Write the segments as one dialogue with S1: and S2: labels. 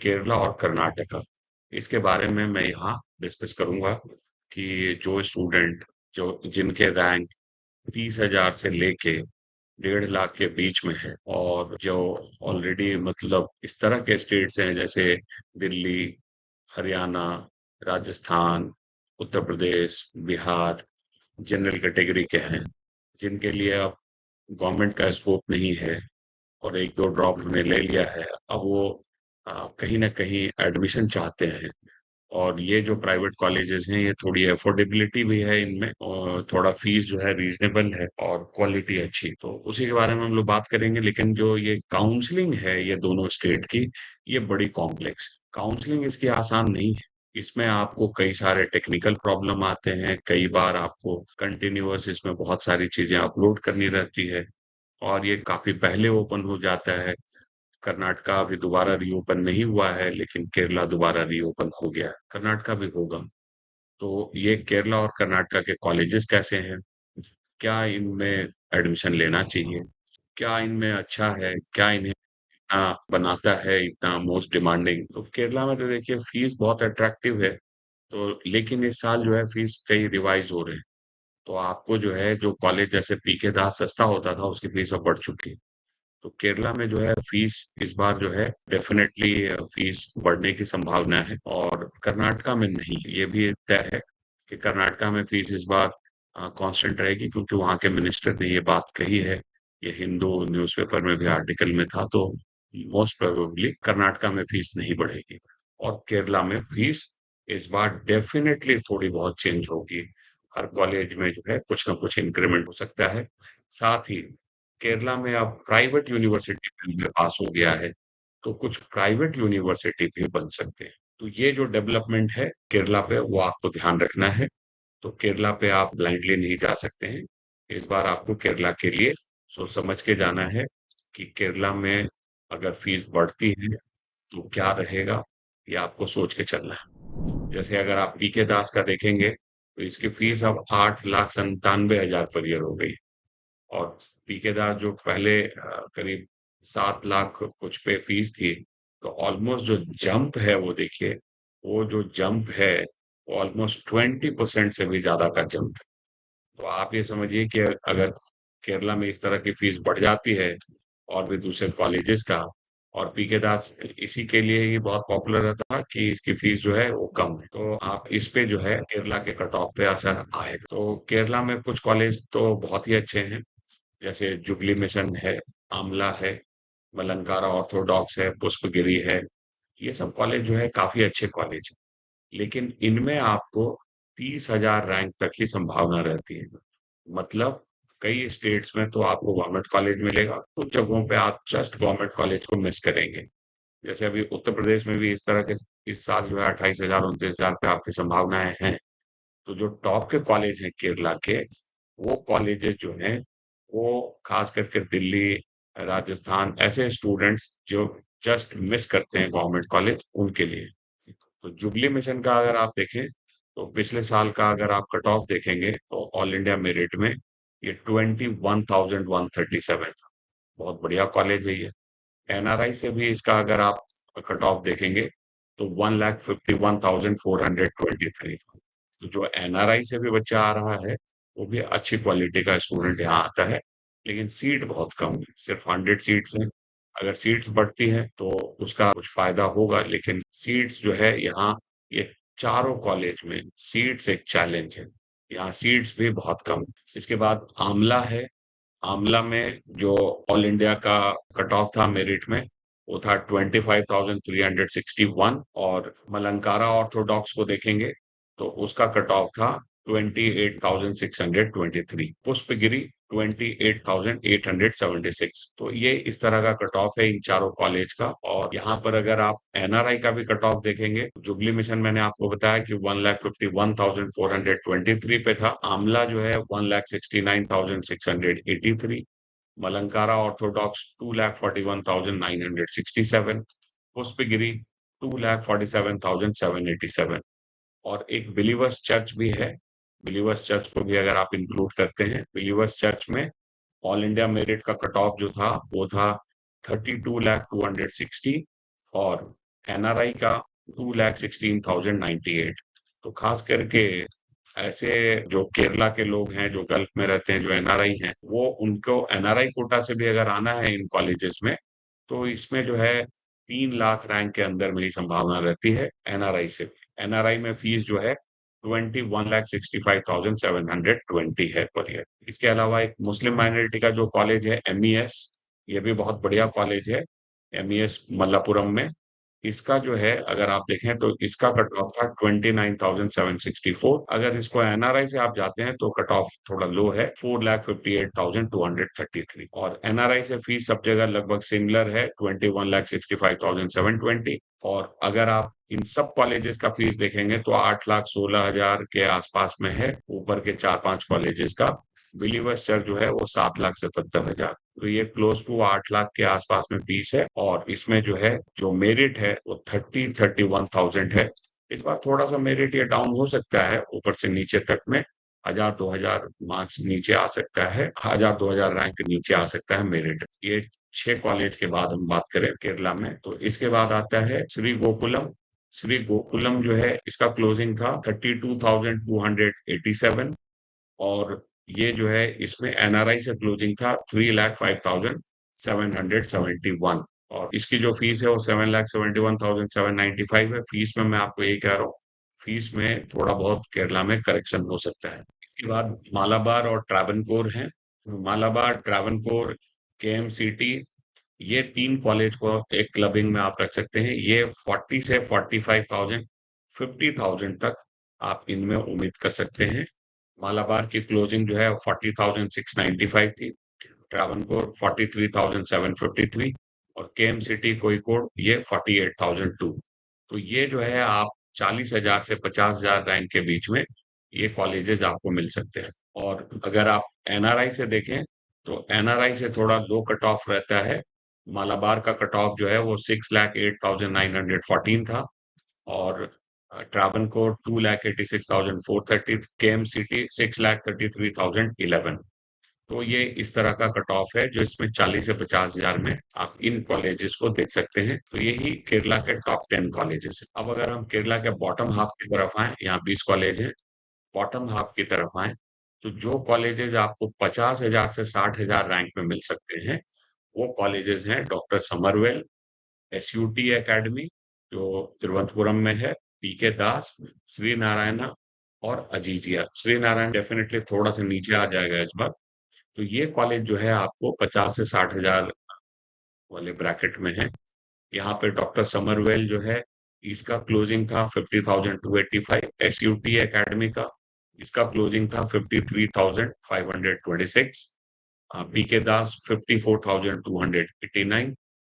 S1: केरला और कर्नाटका, इसके बारे में मैं यहाँ डिस्कस करूंगा कि जो स्टूडेंट जो जिनके रैंक 30,000 से लेके 1.5 लाख के बीच में है और जो ऑलरेडी मतलब इस तरह के स्टेट्स हैं जैसे दिल्ली, हरियाणा, राजस्थान, उत्तर प्रदेश, बिहार जनरल कैटेगरी के हैं, जिनके लिए अब गवर्नमेंट का स्कोप नहीं है और 1-2 ड्रॉप हमने ले लिया है। अब वो कहीं न कहीं एडमिशन चाहते हैं और ये जो प्राइवेट कॉलेजेस हैं, ये थोड़ी अफोर्डेबिलिटी भी है इनमें और थोड़ा फीस जो है रीज़नेबल है और क्वालिटी अच्छी। तो उसी के बारे में हम लोग बात करेंगे, लेकिन जो ये काउंसलिंग है, ये दोनों स्टेट की, ये बड़ी कॉम्प्लेक्स काउंसलिंग इसकी आसान नहीं है। इसमें आपको कई सारे टेक्निकल प्रॉब्लम आते हैं, कई बार आपको कंटिन्यूअस इसमें बहुत सारी चीज़ें अपलोड करनी रहती है और ये काफ़ी पहले ओपन हो जाता है। कर्नाटका अभी दोबारा रीओपन नहीं हुआ है, लेकिन केरला दोबारा रीओपन हो गया है। कर्नाटका भी होगा। तो ये केरला और कर्नाटका के कॉलेजेस कैसे हैं? क्या इनमें एडमिशन लेना चाहिए? क्या इनमें अच्छा है? क्या इन्हें इतना बनाता है इतना मोस्ट डिमांडिंग? तो केरला में तो देखिए फीस बहुत अट्रैक्टिव है, तो लेकिन इस साल जो है फीस कई रिवाइज़ हो रहे हैं। तो आपको जो है जो कॉलेज जैसे पीके दास सस्ता होता था, उसकी फीस अब बढ़ चुकी है। तो केरला में जो है फीस इस बार जो है डेफिनेटली फीस बढ़ने की संभावना है और कर्नाटका में नहीं। ये भी तय है कि कर्नाटका में फीस इस बार कांस्टेंट रहेगी, क्योंकि वहाँ के मिनिस्टर ने ये बात कही है। ये हिंदू न्यूज़पेपर में भी आर्टिकल में था, तो मोस्ट प्रोबेबली कर्नाटका में फीस नहीं बढ़ेगी और केरला में फीस इस बार डेफिनेटली थोड़ी बहुत चेंज होगी। हर कॉलेज में जो है कुछ ना कुछ इंक्रीमेंट हो सकता है। साथ ही केरला में अब प्राइवेट यूनिवर्सिटी बिल में पास हो गया है, तो कुछ प्राइवेट यूनिवर्सिटी भी बन सकते हैं। तो ये जो डेवलपमेंट है केरला पे, वो आपको ध्यान रखना है। तो केरला पे आप ब्लाइंडली नहीं जा सकते हैं। इस बार आपको केरला के लिए सोच समझ के जाना है कि केरला में अगर फीस बढ़ती है तो क्या रहेगा, ये आपको सोच के चलना है। जैसे अगर आप पीके दास का देखेंगे, तो इसकी फीस अब 8,97,000 पर ईयर हो गई और पीके दास जो पहले करीब 7 लाख कुछ पे फीस थी, तो ऑलमोस्ट जो जंप है वो देखिए, वो जो जंप है वो ऑलमोस्ट 20% से भी ज्यादा का जंप है। तो आप ये समझिए कि अगर केरला में इस तरह की फीस बढ़ जाती है और भी दूसरे कॉलेजेस का, और पीके दास इसी के लिए ही बहुत पॉपुलर था कि इसकी फीस जो है वो कम है, तो आप इस पे जो है केरला के कट ऑफ पे असर आएगा। तो केरला में कुछ कॉलेज तो बहुत ही अच्छे हैं, जैसे जुबली मिशन है, आमला है, मलंकारा ऑर्थोडॉक्स है, पुष्पगिरी है। ये सब कॉलेज जो है काफी अच्छे कॉलेज हैं, लेकिन इनमें आपको 30,000 रैंक तक ही संभावना रहती है। मतलब कई स्टेट्स में तो आपको गवर्नमेंट कॉलेज मिलेगा, कुछ जगहों पे आप जस्ट गवर्नमेंट कॉलेज को मिस करेंगे। जैसे अभी उत्तर प्रदेश में भी इस तरह के इस साल जो है 28,000 29,000 पे आपकी संभावनाएं हैं। तो जो टॉप के कॉलेज हैं केरला के, वो कॉलेजेस जो हैं, वो खास करके दिल्ली, राजस्थान, ऐसे स्टूडेंट्स जो जस्ट मिस करते हैं गवर्नमेंट कॉलेज, उनके लिए। तो जुबली मिशन का अगर आप देखें, तो पिछले साल का अगर आप कट ऑफ देखेंगे, तो ऑल इंडिया मेरिट में ये 21,137 था। बहुत बढ़िया कॉलेज है ये। एनआरआई से भी इसका अगर आप कट ऑफ देखेंगे, तो 1,51,423 था। तो जो एनआरआई से भी बच्चा आ रहा है, वो भी अच्छी क्वालिटी का स्टूडेंट यहाँ आता है, लेकिन सीट बहुत कम है, सिर्फ 100 सीट्स हैं। अगर सीट्स बढ़ती हैं तो उसका कुछ फायदा होगा, लेकिन सीट्स जो है यहाँ, ये चारों कॉलेज में सीट्स एक चैलेंज है। यहाँ सीट्स भी बहुत कम। इसके बाद आमला है। आमला में जो ऑल इंडिया का कट ऑफ था मेरिट में, वो था 25,361 और मलंकारा ऑर्थोडॉक्स को देखेंगे तो उसका कट ऑफ था 28,623। पुष्पगिरी 28,876। तो ये इस तरह का कट ऑफ है इन चारों कॉलेज का। और यहाँ पर अगर आप एनआरआई का भी कट ऑफ देखेंगे, जुबली मिशन मैंने आपको बताया कि 1,51,423 पे था। आमला जो है 1,69,683। मलंकारा ऑर्थोडॉक्स 2,41,967। पुष्पगिरी 2,47,787। और एक बिलीवर्स चर्च भी है। बिलीवर्स चर्च को भी अगर आप इंक्लूड करते हैं, बिलीवर्स चर्च में ऑल इंडिया मेरिट का कट ऑफ जो था वो था 32,260 और एनआरआई का 2,16,098। तो खास करके ऐसे जो केरला के लोग हैं, जो गल्फ में रहते हैं, जो एनआरआई हैं, वो उनको एनआरआई कोटा से भी अगर आना है इन कॉलेजेस में, तो इसमें जो है 3 लाख रैंक के अंदर में ही संभावना रहती है एनआरआई से। एनआरआई में फीस जो है 21,65,720 है पर ईयर। इसके अलावा एक मुस्लिम माइनॉरिटी का जो कॉलेज है एमईएस, ये भी बहुत बढ़िया कॉलेज है, एमईएस मल्लापुरम में। इसका जो है अगर आप देखें तो इसका कट ऑफ था 29,764। अगर इसको एनआरआई से आप जाते हैं तो कट ऑफ थोड़ा लो है, 4,58,233। और एनआरआई से फीस सब जगह लगभग सिमिलर है, 21,65,720। और अगर आप इन सब कॉलेजेस का फीस देखेंगे तो 8,16,000 के आसपास में है, ऊपर के 4-5 कॉलेजेस का। बिलीवर्स चर्च जो है वो 7,77,000। तो ये क्लोज टू 8 लाख के आसपास में फीस है। और इसमें जो है जो मेरिट है वो 31,000 है। इस बार थोड़ा सा मेरिट ये डाउन हो सकता है, ऊपर से नीचे तक में 1,000-2,000 मार्क्स नीचे आ सकता है, 1,000-2,000 रैंक नीचे आ सकता है मेरिट। ये 6 कॉलेज के बाद हम बात करें केरला में, तो इसके बाद आता है श्री गोकुलम। श्री गोकुलम जो है इसका क्लोजिंग था 32,287। और ये जो है इसमें एनआरआई से क्लोजिंग था 3,05,771। और इसकी जो फीस है वो 7,71,795 है। फीस में मैं आपको यही कह रहा हूँ, फीस में थोड़ा बहुत केरला में करेक्शन हो सकता है। इसके बाद मालाबार और ट्रावनकोर हैं। मालाबार, ट्रावनकोर, केएमसीटी, ये 3 कॉलेज को एक क्लबिंग में आप रख सकते हैं। ये 40 से 45,000, 50,000 तक आप इनमें उम्मीद कर सकते हैं। मालाबार की क्लोजिंग जो है 40,695 थी, ट्रावनकोर 43,753 और केएम सिटी कोझिकोड ये 48,002। तो ये जो है आप 40,000 से 50,000 रैंक के बीच में ये कॉलेजेस आपको मिल सकते हैं। और अगर आप एनआरआई से देखें तो एनआरआई से थोड़ा लो कट ऑफ रहता है। मालाबार का कट ऑफ जो है वो 6,08,914 था। और ट्रावनकोर 2,86,430, केएम सिटी 6,33,011। तो ये इस तरह का कट ऑफ है जो इसमें 40 से 50,000 में आप इन कॉलेजेस को देख सकते हैं। तो यही केरला के टॉप 10 कॉलेजेस है। अब अगर हम केरला के बॉटम हाफ की तरफ आए, यहाँ 20 कॉलेज है, बॉटम हाफ की तरफ आए तो जो कॉलेजेस आपको 50,000 से 60,000 रैंक में मिल सकते हैं, वो कॉलेजेस हैं डॉक्टर समरवेल, एसयूटी एकेडमी जो तिरुवनंतपुरम में है, पीके दास, श्री नारायणा और अजीजिया। श्री नारायण डेफिनेटली थोड़ा सा नीचे आ जाएगा इस बार। तो ये कॉलेज जो है आपको 50 से 60,000 वाले ब्रैकेट में है। यहाँ पे डॉक्टर समरवेल जो है इसका क्लोजिंग था 50,285। एसयूटी एकेडमी का इसका क्लोजिंग था 53,526। पीके दास 54,289,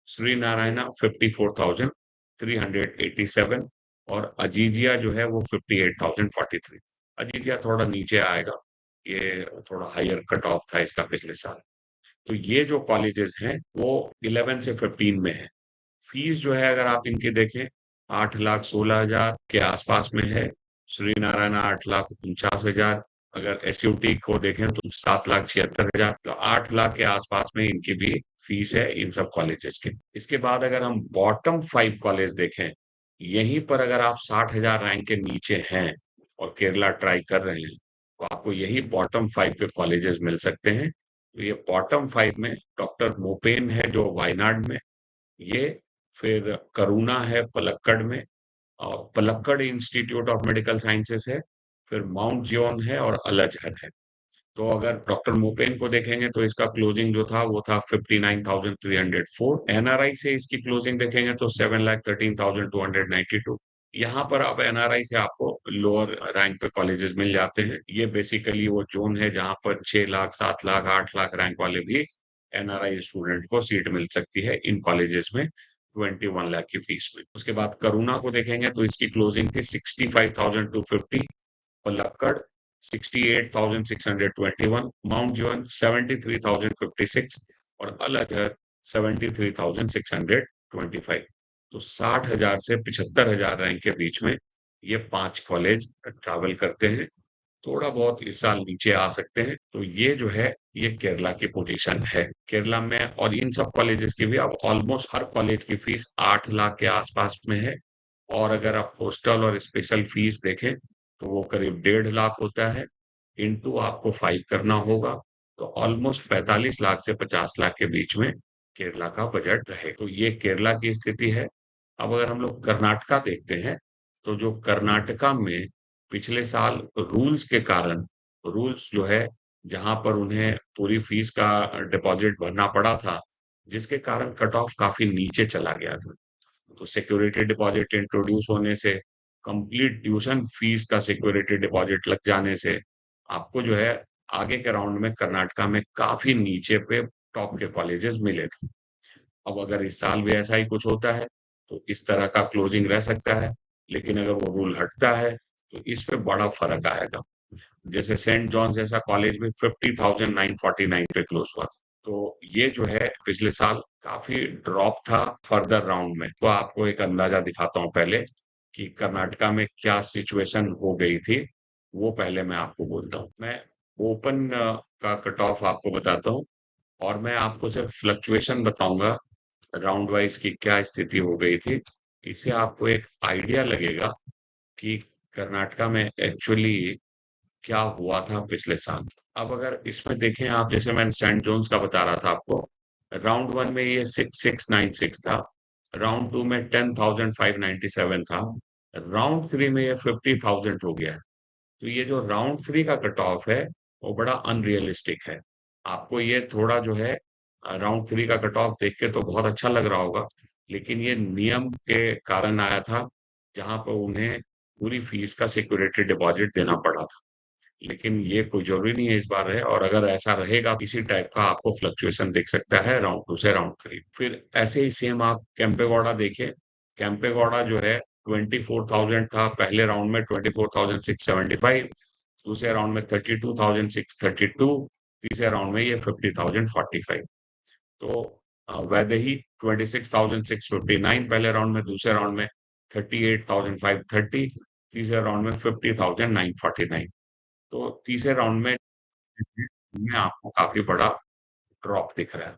S1: श्री नारायणा 54,387 और अजीजिया जो है वो 58,043। अजीजिया थोड़ा नीचे आएगा, ये थोड़ा हायर कट ऑफ था इसका पिछले साल। तो ये जो कॉलेजेस हैं वो 11 से 15 में है। फीस जो है अगर आप इनकी देखें 8,16,000 के आसपास में है। श्री नारायण 8,49,000। अगर एसयूटी को देखें तो 7,76,000। तो 8 लाख के आसपास में इनकी भी फीस है इन सब कॉलेजेस के। इसके बाद अगर हम बॉटम 5 कॉलेज देखें, यहीं पर अगर आप 60,000 रैंक के नीचे हैं और केरला ट्राई कर रहे हैं तो आपको यही बॉटम 5 के कॉलेजेस मिल सकते हैं। तो ये बॉटम 5 में डॉक्टर मोपेन है जो वायनाड में, ये फिर करुणा है पलक्कड़ में, और Palakkad institute of medical sciences है, फिर माउंट जियोन है और अलीगढ़ है। तो अगर डॉक्टर मोपेन को देखेंगे तो इसका क्लोजिंग जो था वो था 59,304। एनआरआई से इसकी क्लोजिंग देखेंगे तो 7,13,292। यहाँ पर अब एनआरआई से आपको लोअर रैंक पे कॉलेजेस मिल जाते हैं। ये बेसिकली वो जोन है जहाँ पर 6 लाख, 7 लाख, 8 लाख रैंक वाले भी एनआरआई स्टूडेंट को सीट मिल सकती है इन कॉलेजेस में 21 लाख की फीस में। उसके बाद करुणा को देखेंगे तो इसकी क्लोजिंग थी 65,250, पलक्कड़ 68,621, माउंट जॉन 73,056 और अल अजहर 73,625। तो 60,000 से 75,000 रैंक के बीच में ये 5 कॉलेज ट्रैवल करते हैं। थोड़ा बहुत इस साल नीचे आ सकते हैं। तो ये जो है, ये केरला की पोजीशन है। केरला में और इन सब कॉलेजेस की भी अब ऑलमोस्ट हर कॉलेज की फीस 8 लाख के आसपास में है। और अगर आप हॉस्टल और स्पेशल फीस देखें, तो वो करीब 1.5 लाख होता है। इंटू आपको 5 करना होगा, तो ऑलमोस्ट 45 लाख से 50 लाख के बीच में केरला का बजट रहे। तो ये केरला की स्थिति है। अब अगर हम लोग कर्नाटका देखते हैं, तो जो कर्नाटका में पिछले साल रूल्स के कारण, रूल्स जो है, जहां पर उन्हें पूरी फीस का डिपॉजिट भरना पड़ा था, जिसके कारण कट ऑफ काफी नीचे चला गया था। तो सिक्योरिटी डिपॉजिट इंट्रोड्यूस होने से, कंप्लीट ट्यूशन फीस का सिक्योरिटी डिपॉजिट लग जाने से, आपको जो है आगे के राउंड में कर्नाटका में काफी नीचे पे टॉप के कॉलेजेस मिले थे। अब अगर इस साल भी ऐसा ही कुछ होता है, तो इस तरह का क्लोजिंग रह सकता है। लेकिन अगर वो रूल हटता है, तो इस पे बड़ा फर्क आएगा। जैसे सेंट जॉन्स जैसा कॉलेज में 50,949 पे क्लोज हुआ था। तो ये जो है पिछले साल काफी ड्रॉप था फर्दर राउंड में। तो आपको एक अंदाजा दिखाता हूँ पहले कि कर्नाटका में क्या सिचुएशन हो गई थी। वो पहले मैं आपको बोलता हूँ। मैं ओपन का कट ऑफ आपको बताता हूँ, और मैं आपको सिर्फ फ्लक्चुएशन बताऊंगा राउंड वाइज की क्या स्थिति हो गई थी। इससे आपको एक आइडिया लगेगा कि कर्नाटका में एक्चुअली क्या हुआ था पिछले साल। अब अगर इसमें देखें आप, जैसे मैंने सेंट जोन्स का बता रहा था आपको, राउंड वन में ये 6696 था। राउंड टू में 10,597 था। राउंड थ्री में ये 50,000 हो गया है। तो ये जो राउंड थ्री का कट ऑफ है, वो बड़ा अनरियलिस्टिक है। आपको ये थोड़ा जो है राउंड थ्री का कट ऑफ देख के तो बहुत अच्छा लग रहा होगा, लेकिन ये नियम के कारण आया था, जहां पर उन्हें पूरी फीस का सिक्योरिटी डिपॉजिट देना पड़ा था। लेकिन ये कोई जरूरी नहीं है इस बार रहे, और अगर ऐसा रहेगा इसी टाइप का आपको फ्लक्चुएशन दिख सकता है राउंड टू से राउंड थ्री। फिर ऐसे ही सेम आप कैंपेगौड़ा देखिए। कैंपेगौड़ा जो है 24,000 था पहले राउंड में, 24,675। दूसरे राउंड में 32,632। तीसरे राउंड में ये 50,045। तो वैदेही 26,659 पहले राउंड में, दूसरे राउंड में 38,530। तीसरे राउंड में 50,949। तो तीसरे राउंड में आपको काफी बड़ा ड्रॉप दिख रहा है।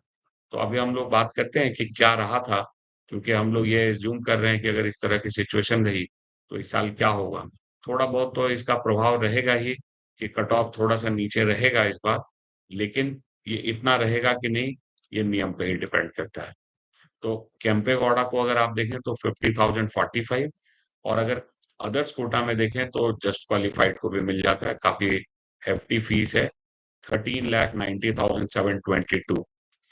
S1: तो अभी हम लोग बात करते हैं कि क्या रहा था, क्योंकि हम लोग ये एज्यूम कर रहे हैं कि अगर इस तरह की सिचुएशन रही, तो इस साल क्या होगा। थोड़ा बहुत तो इसका प्रभाव रहेगा ही, कि कट ऑफ थोड़ा सा नीचे रहेगा इस बार। लेकिन ये इतना रहेगा कि नहीं, ये नियम पे ही डिपेंड करता है। तो कैंपेगौड़ा को अगर आप देखें तो 50,045। और अगर अदर्स कोटा में देखें तो जस्ट क्वालिफाइड को भी मिल जाता है। काफी हेफ्टी फीस है। 13,90,722।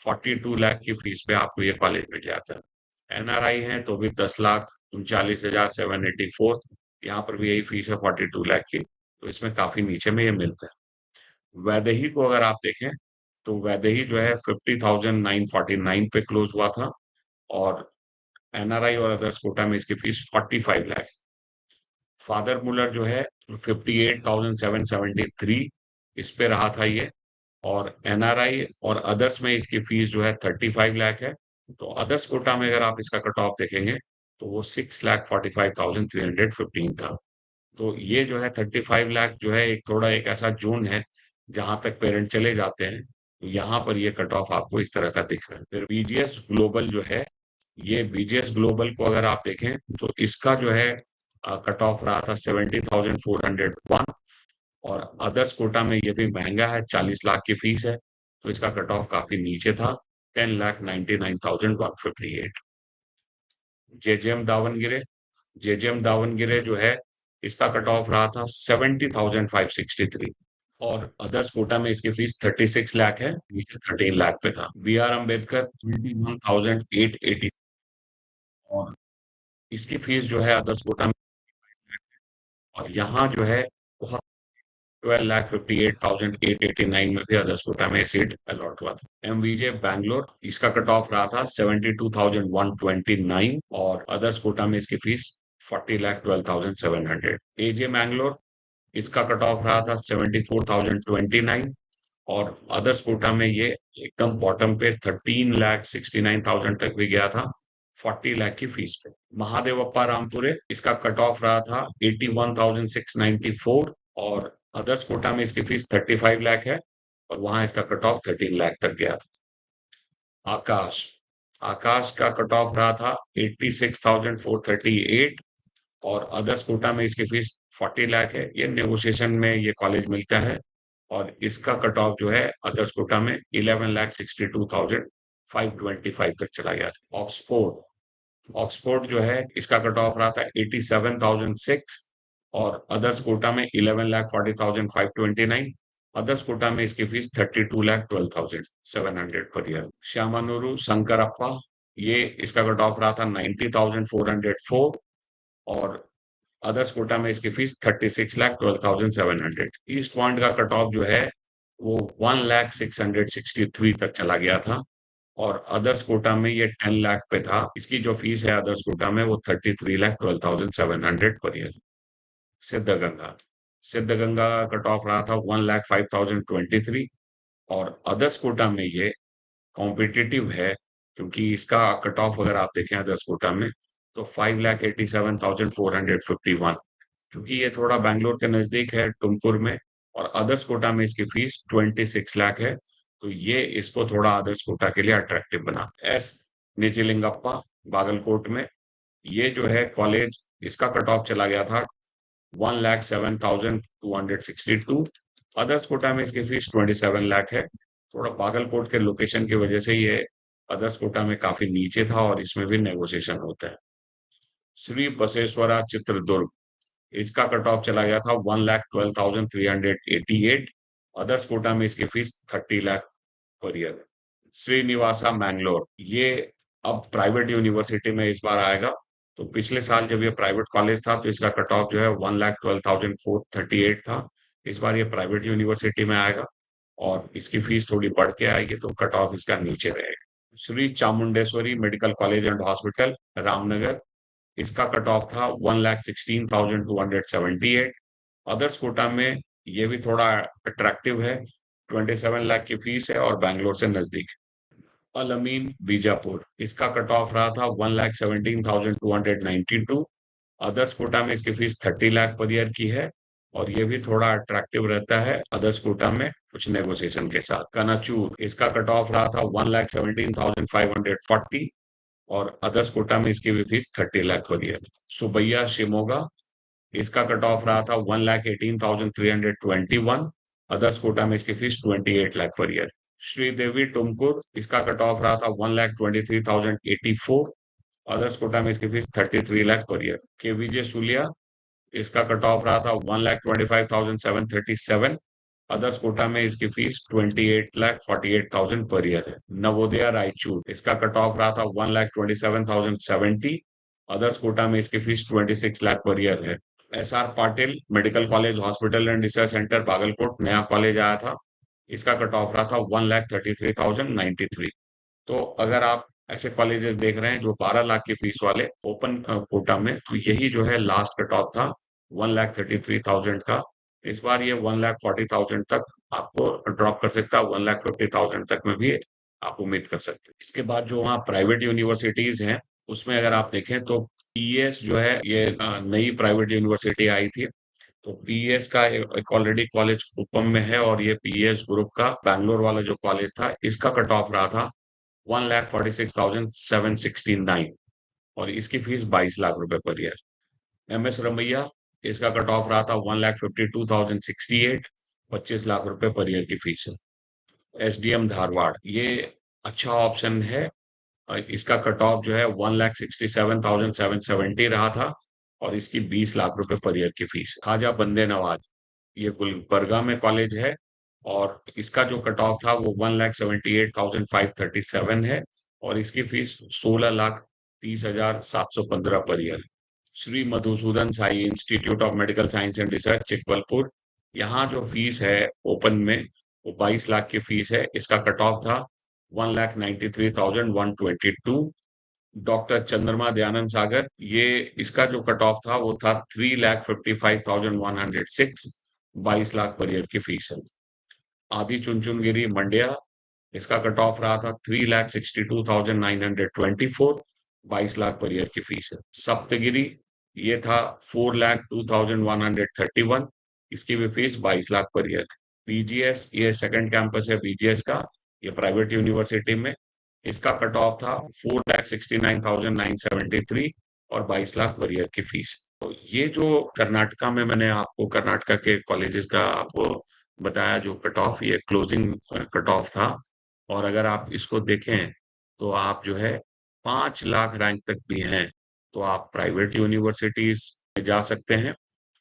S1: 42 लाख की फीस पे आपको ये कॉलेज मिल जाता है। एनआरआई है तो भी 10,39,784। यहाँ पर भी यही फीस है 42 लाख की। तो इसमें काफी नीचे में ये मिलता है। वैदेही को अगर आप देखें, तो वैदेही जो है 50,949 पे क्लोज हुआ था। और एनआरआई और अदर्स कोटा में इसकी फीस 45 लाख। फादर मुलर जो है 58,773 इस पे रहा था ये। और एनआरआई और अदर्स में इसकी फीस जो है 35 लाख है। तो अदर्स कोटा में अगर आप इसका कट ऑफ देखेंगे, तो वो 6,45,315 था। तो ये जो है 35 लाख जो है, एक थोड़ा एक ऐसा जोन है जहां तक पेरेंट चले जाते हैं। तो यहाँ पर ये कट ऑफ आपको इस तरह का दिख रहा है। फिर बीजीएस ग्लोबल जो है, ये बीजीएस ग्लोबल को अगर आप देखें, तो इसका जो है कट ऑफ रहा था 70,401। और अदर्स कोटा में ये भी महंगा है, 40 लाख की फीस है। तो इसका कट ऑफ काफी नीचे था, 10,99,158। जेजेएम दावनगिरे, जेजेएम दावनगिरे जो है, इसका कट ऑफ रहा था 70,563। और अदर्स कोटा में इसकी फीस 36 लाख है, नीचे 13 लाख पे था। B R Ambedkar 21,880। और इसकी फीस जो है अदर्स कोटा में, और यहाँ जो है बहुत 12,58,889 में भी अदर्स कोटा में सीट अलॉट हुआ था। एमवीजे बैंगलोर, इसका कट ऑफ रहा था 72,129। और अदर्स कोटा में इसकी फीस 40,12,700। एजे मैंगलोर, इसका कट ऑफ रहा था 74,029। और अदर्स कोटा में ये एकदम बॉटम पे 13,69,000 तक भी गया था, 40 लाख की फीस पे। महादेवप्पा रामपुरे, इसका कट ऑफ रहा था 81,694। और अदर्स कोटा में इसकी फीस 35 लाख है और वहां इसका कट ऑफ 13 लाख तक गया था। आकाश, आकाश का कट ऑफ रहा था 86,438 और अदर्स कोटा में इसकी फीस 40 लाख है। ये नेगोशिएशन में ये कॉलेज मिलता है और इसका कट ऑफ जो है अदर्स कोटा में 11,62,525 तक चला गया था। ऑक्सफोर्ड, ऑक्सफोर्ड जो है इसका कट ऑफ रहा था 87,006 और अदर्स कोटा में 11,40,529। अदर्स कोटा में इसकी फीस 32,12,700 पर ईयर। श्यामानुरु शंकरप्पा, ये इसका कट ऑफ रहा था 90,404 और अदर्स कोटा में इसकी फीस 36,12,700। ईस्ट पॉइंट का कट ऑफ जो है वो 1,06,663 तक चला गया था और अदर्स कोटा में ये 10 लाख पे था। इसकी जो फीस है अदर्स कोटा में वो 33,12,700 पर ईयर। सिद्धगंगा, सिद्धगंगा का कट ऑफ रहा था 1,05,023 और अदर्स कोटा में ये कॉम्पिटिटिव है क्योंकि इसका कट ऑफ अगर आप देखें अदर्स कोटा में तो 5,87,451, क्योंकि ये थोड़ा बैंगलोर के नजदीक है तुमकुर में और अदर्स कोटा में इसकी फीस 26 लाख है, तो ये इसको थोड़ा अदर्स कोटा के लिए अट्रैक्टिव बना। एस निजलिंगप्पा, बागलकोट में, ये जो है कॉलेज इसका कट ऑफ चला गया था 1,07,262। अदर्स कोटा में इसकी फीस 27 लाख है। थोड़ा बागलकोट के लोकेशन की वजह से ये अदर्स कोटा में काफी नीचे था और इसमें भी नेगोशिएशन होता है। श्री बसवेश्वरा चित्रदुर्ग, इसका कट ऑफ चला गया था 1,12,388। अदर्स कोटा में इसकी fees 30 lakh per year. Srinivasa Mangalore, ये अब प्राइवेट यूनिवर्सिटी में इस बार आएगा। तो पिछले साल जब ये प्राइवेट कॉलेज था तो इसका कट ऑफ जो है 1,12,438 था। इस बार ये प्राइवेट यूनिवर्सिटी में आएगा और इसकी फीस थोड़ी बढ़ के आएगी तो कट ऑफ इसका नीचे रहेगा। Shri Chamundeshwari medical college and hospital, Ramnagar, इसका कट ऑफ था 1,16,278। अदर्स कोटा में ये भी थोड़ा अट्रैक्टिव है, 27 लाख की फीस है और बैंगलोर से नजदीक। अल अमीन बीजापुर, इसका कट ऑफ रहा था 1,17,292। अदर्स कोटा में इसकी फीस 30 लाख पर ईयर की है और ये भी थोड़ा अट्रैक्टिव रहता है अदर्स कोटा में कुछ नेगोशिएशन के साथ। कनाचूर, इसका कट ऑफ रहा था 1,17,540 और अदर्स कोटा में इसकी भी fees 30 lakh per year. Subbaiah Shimoga, इसका कट ऑफ रहा था 1,18,321। अदर्स कोटा में इसकी fees 28 lakh per year. Sridevi Tumkur, इसका कट ऑफ रहा था 1,23,084। अदर्स कोटा में इसकी फीस 33 लाख पर ईयर। के विजय सुलिया, इसका कट ऑफ रहा था 1,25,737। अदर्स कोटा में इसकी फीस 28,48,000 पर ईयर है। नवोदया रायचूर, इसका कट ऑफ रहा था 1,27,070। अदर्स कोटा में इसकी फीस 26 लाख पर ईयर है। SR Patil medical college hospital and research centre Bagalkot, नया कॉलेज आया था, इसका कट ऑफ रहा था 1,33,093। तो अगर आप ऐसे कॉलेजेस देख रहे हैं जो 12 लाख की फीस वाले ओपन कोटा में, तो यही जो है लास्ट कट ऑफ था 1,33,000 का। इस बार ये 1,40,000 तक आपको ड्रॉप कर सकता है, 1,50,000 तक में भी आप उम्मीद कर सकते हैं। इसके बाद जो वहाँ प्राइवेट यूनिवर्सिटीज हैं उसमें अगर आप देखें तो पीएस जो है ये नई प्राइवेट यूनिवर्सिटी आई थी। तो पीएस का एक ऑलरेडी कॉलेज कुपम में है और ये पीएस ग्रुप का बैंगलोर वाला जो कॉलेज था इसका कट ऑफ रहा था 1,46,769 और इसकी फीस 22 लाख रुपए पर ईयर। MS रमैया, इसका कट ऑफ रहा था 1,52,068, 25 लाख रुपए पर ईयर की फीस है। SDM धारवाड़, ये अच्छा ऑप्शन है। इसका कट ऑफ जो है 1,67,770 रहा था और इसकी 20 लाख रुपए पर ईयर की फीस है। खाजा बंदे नवाज, ये गुलबर्गा में कॉलेज है और इसका जो कट ऑफ था वो 1,78,537 है और इसकी फीस 16,30,715 पर ईयर है। Shri Madhusudan Sai institute of medical science and research Chikballapur, यहाँ जो फीस है ओपन में वो 22 लाख की फीस है। इसका कट ऑफ था 1,93,122। डॉक्टर चंद्रमा दयानंद सागर, ये इसका जो कट ऑफ था वो था 3,55,106, 22 लाख पर ईयर की फीस है। आदि चुनचुनगिरी मंड्या, इसका कट ऑफ रहा था 3,62,924, 22 लाख पर ईयर की फीस है। सप्तगिरी, ये था 4,02,131, इसकी भी fees 22 lakh per year. BGS, ये सेकंड कैंपस है बीजीएस का, ये प्राइवेट यूनिवर्सिटी में। इसका कट ऑफ था 4,69,973 और 22 लाख पर ईयर की फीस। तो ये जो कर्नाटका में मैंने आपको कर्नाटका के कॉलेजेस का आपको बताया जो कट ऑफ, ये क्लोजिंग कट ऑफ था। और अगर आप इसको देखें तो आप जो है 5 लाख रैंक तक भी हैं तो आप प्राइवेट यूनिवर्सिटीज में जा सकते हैं।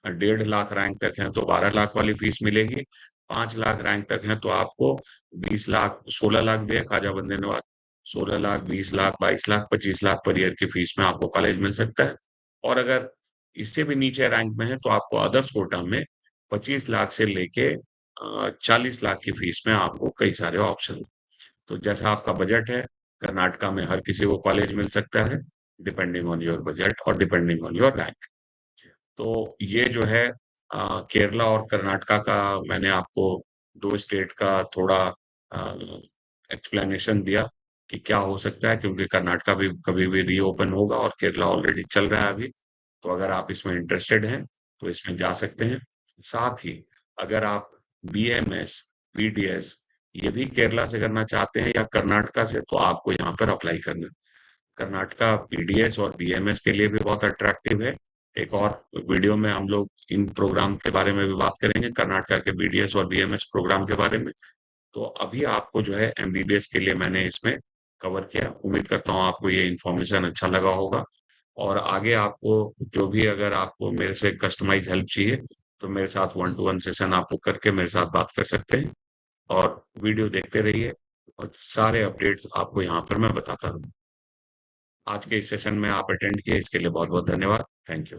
S1: 1.5 लाख रैंक तक है तो 12 लाख वाली फीस मिलेगी। 5 लाख रैंक तक है तो आपको 20 लाख, 16 लाख भी है खाजा बंदे नवाज, 16 लाख, 20 लाख, 22 लाख, 25 लाख पर ईयर की फीस में आपको कॉलेज मिल सकता है। और अगर इससे भी नीचे रैंक में है तो आपको अदर्स कोटा में 25 लाख से लेके 40 लाख की फीस में आपको कई सारे ऑप्शन। तो जैसा आपका बजट है, कर्नाटका में हर किसी को कॉलेज मिल सकता है, डिपेंडिंग ऑन योर बजट और डिपेंडिंग ऑन योर रैंक। तो ये जो है केरला और कर्नाटका का मैंने आपको दो स्टेट का थोड़ा एक्सप्लेनेशन दिया कि क्या हो सकता है, क्योंकि कर्नाटका भी कभी भी रीओपन होगा और केरला ऑलरेडी चल रहा है अभी। तो अगर आप इसमें इंटरेस्टेड हैं तो इसमें जा सकते हैं। साथ ही अगर आप बीएमएस, बीडीएस ये भी केरला से करना चाहते हैं या कर्नाटका से, तो आपको यहाँ पर अप्लाई करना है। कर्नाटका पीडीएस और बीएमएस के लिए भी बहुत अट्रैक्टिव है। एक और वीडियो में हम लोग इन प्रोग्राम के बारे में भी बात करेंगे, कर्नाटका के बीडीएस और बीएमएस प्रोग्राम के बारे में। तो अभी आपको जो है एमबीबीएस के लिए मैंने इसमें कवर किया। उम्मीद करता हूँ आपको ये इन्फॉर्मेशन अच्छा लगा होगा। और आगे आपको जो भी अगर आपको मेरे से कस्टमाइज हेल्प चाहिए तो मेरे साथ 1-to-1 सेशन आप बुक करके मेरे साथ बात कर सकते हैं। और वीडियो देखते रहिए और सारे अपडेट्स आपको यहाँ पर मैं बताता रहूँ। आज के इस सेशन में आप अटेंड किए इसके लिए बहुत बहुत धन्यवाद। Thank you.